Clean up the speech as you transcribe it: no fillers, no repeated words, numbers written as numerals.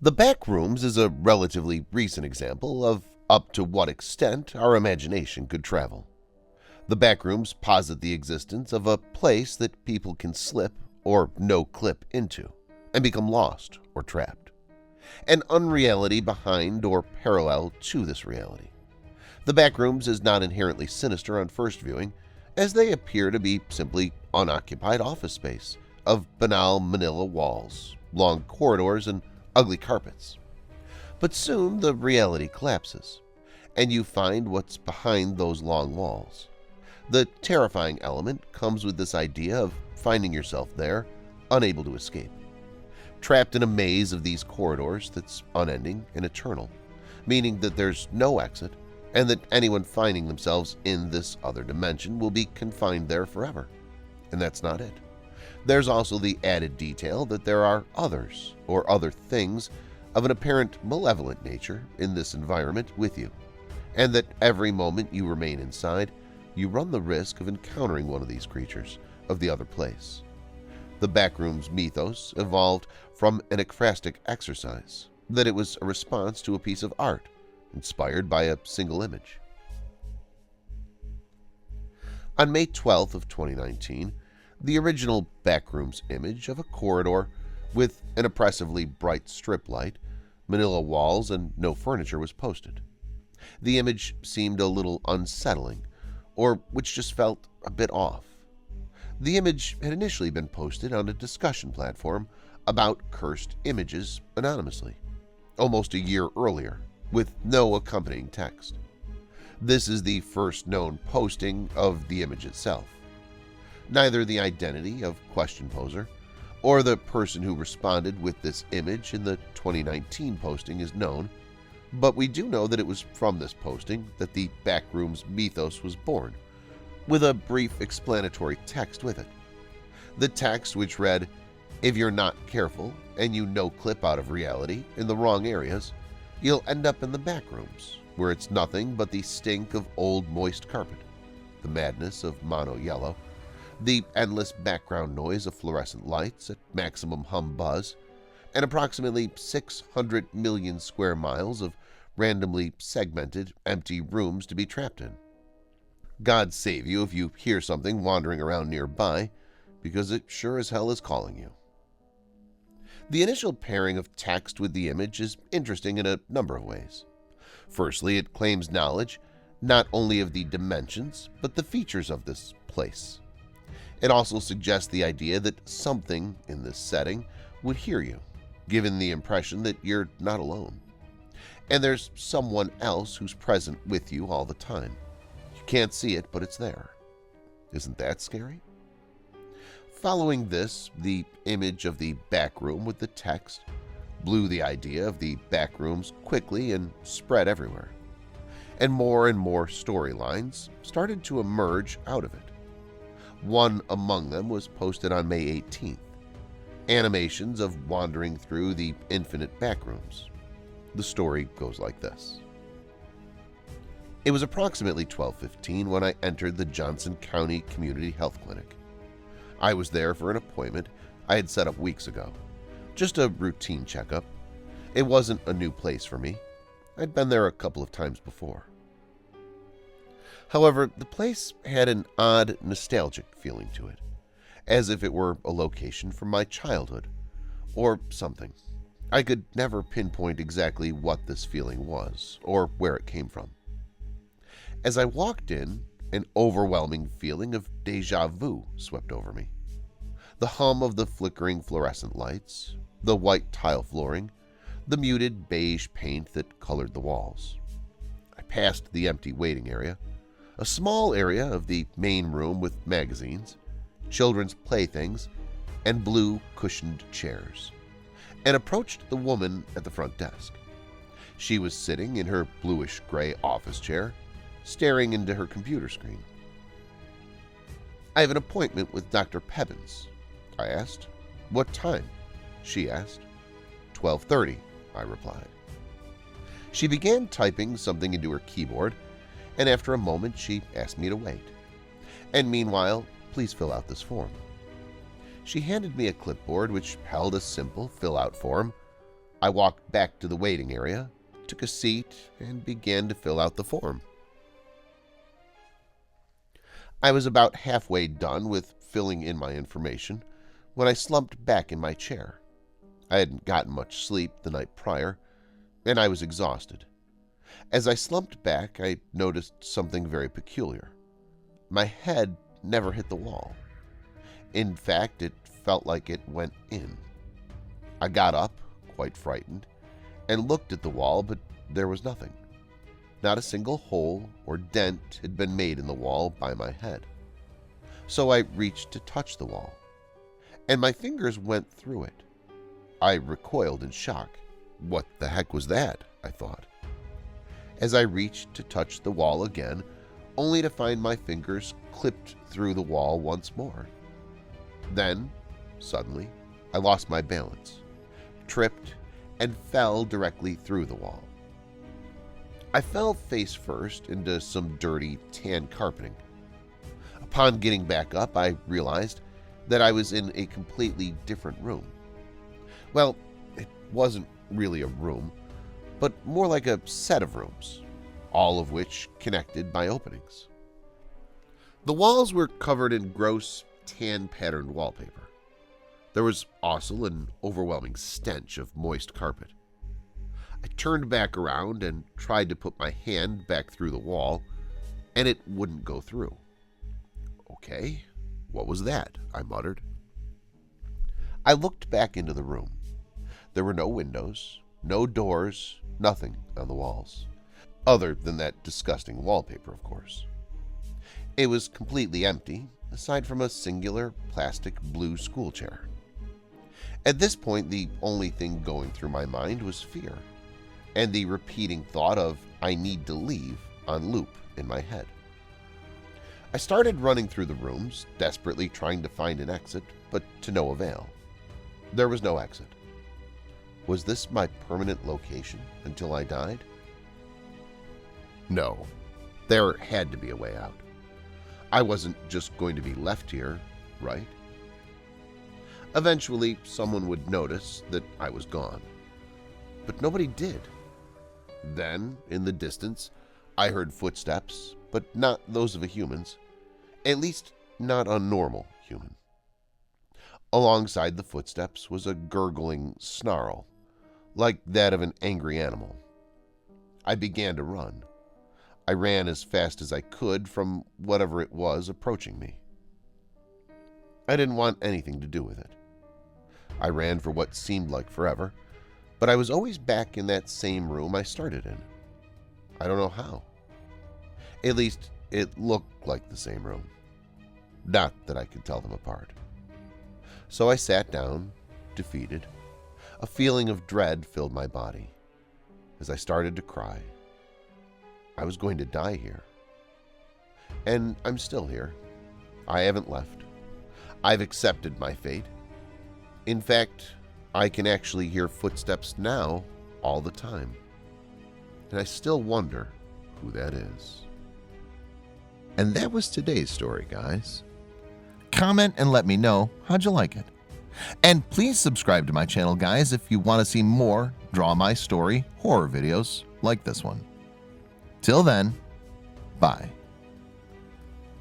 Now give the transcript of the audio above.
The Backrooms is a relatively recent example of up to what extent our imagination could travel. The Backrooms posit the existence of a place that people can slip or no-clip into and become lost or trapped, an unreality behind or parallel to this reality. The Backrooms is not inherently sinister on first viewing, as they appear to be simply unoccupied office space of banal manila walls, long corridors, and ugly carpets. But soon the reality collapses, and you find what's behind those long walls. The terrifying element comes with this idea of finding yourself there, unable to escape, trapped in a maze of these corridors that's unending and eternal, meaning that there's no exit and that anyone finding themselves in this other dimension will be confined there forever. And that's not it. There's also the added detail that there are others or other things of an apparent malevolent nature in this environment with you, and that every moment you remain inside, you run the risk of encountering one of these creatures of the other place. The Backrooms mythos evolved from an ekphrastic exercise, that it was a response to a piece of art inspired by a single image. On May 12th of 2019, the original Backrooms image of a corridor with an oppressively bright strip light, manila walls, and no furniture was posted. The image seemed a little unsettling, or which just felt a bit off. The image had initially been posted on a discussion platform about cursed images anonymously, almost a year earlier, with no accompanying text. This is the first known posting of the image itself. Neither the identity of question poser or the person who responded with this image in the 2019 posting is known, but we do know that it was from this posting that the Backrooms mythos was born, with a brief explanatory text with it. The text, which read, "If you're not careful and you no-clip out of reality in the wrong areas, you'll end up in the Backrooms, where it's nothing but the stink of old moist carpet, the madness of mono yellow, the endless background noise of fluorescent lights at maximum hum buzz, and approximately 600 million square miles of randomly segmented, empty rooms to be trapped in. God save you if you hear something wandering around nearby, because it sure as hell is calling you." The initial pairing of text with the image is interesting in a number of ways. Firstly, it claims knowledge not only of the dimensions, but the features of this place. It also suggests the idea that something in this setting would hear you, given the impression that you're not alone. And there's someone else who's present with you all the time. You can't see it, but it's there. Isn't that scary? Following this, the image of the backroom with the text blew the idea of the backrooms quickly and spread everywhere. And more storylines started to emerge out of it. One among them was posted on May 18th, animations of wandering through the infinite backrooms. The story goes like this. It was approximately 12:15 when I entered the Johnson County Community Health Clinic. I was there for an appointment I had set up weeks ago. Just a routine checkup. It wasn't a new place for me. I'd been there a couple of times before. However, the place had an odd, nostalgic feeling to it, as if it were a location from my childhood, or something. I could never pinpoint exactly what this feeling was, or where it came from. As I walked in, an overwhelming feeling of déjà vu swept over me. The hum of the flickering fluorescent lights, the white tile flooring, the muted beige paint that colored the walls. I passed the empty waiting area, a small area of the main room with magazines, children's playthings, and blue cushioned chairs, and approached the woman at the front desk. She was sitting in her bluish-gray office chair, staring into her computer screen. "I have an appointment with Dr. Pebbins," I asked. "What time?" she asked. 12:30, I replied. She began typing something into her keyboard, and after a moment she asked me to wait. "And meanwhile, please fill out this form." She handed me a clipboard which held a simple fill-out form. I walked back to the waiting area, took a seat, and began to fill out the form. I was about halfway done with filling in my information when I slumped back in my chair. I hadn't gotten much sleep the night prior, and I was exhausted. As I slumped back, I noticed something very peculiar. My head never hit the wall. In fact, it felt like it went in. I got up, quite frightened, and looked at the wall, but there was nothing. Not a single hole or dent had been made in the wall by my head. So I reached to touch the wall, and my fingers went through it. I recoiled in shock. What the heck was that? I thought. As I reached to touch the wall again, only to find my fingers clipped through the wall once more. Then, suddenly, I lost my balance, tripped, and fell directly through the wall. I fell face first into some dirty tan carpeting. Upon getting back up, I realized that I was in a completely different room. Well, it wasn't really a room, but more like a set of rooms, all of which connected by openings. The walls were covered in gross, tan-patterned wallpaper. There was also an overwhelming stench of moist carpet. I turned back around and tried to put my hand back through the wall, and it wouldn't go through. Okay, what was that? I muttered. I looked back into the room. There were no windows, no doors, nothing on the walls, other than that disgusting wallpaper, of course. It was completely empty, aside from a singular plastic blue school chair. At this point, the only thing going through my mind was fear, and the repeating thought of "I need to leave" on loop in my head. I started running through the rooms, desperately trying to find an exit, but to no avail. There was no exit. Was this my permanent location until I died? No, there had to be a way out. I wasn't just going to be left here, right? Eventually, someone would notice that I was gone, but nobody did. Then, in the distance, I heard footsteps, but not those of a human's, at least not a normal human. Alongside the footsteps was a gurgling snarl, like that of an angry animal. I began to run. I ran as fast as I could from whatever it was approaching me. I didn't want anything to do with it. I ran for what seemed like forever, but I was always back in that same room I started in. I don't know how. At least, it looked like the same room. Not that I could tell them apart. So I sat down, defeated. A feeling of dread filled my body. As I started to cry, I was going to die here. And I'm still here. I haven't left. I've accepted my fate. In fact, I can actually hear footsteps now all the time. And I still wonder who that is. And that was today's story, guys. Comment and let me know how'd you like it. And please subscribe to my channel, guys, if you want to see more Draw My Story horror videos like this one. Till then, bye.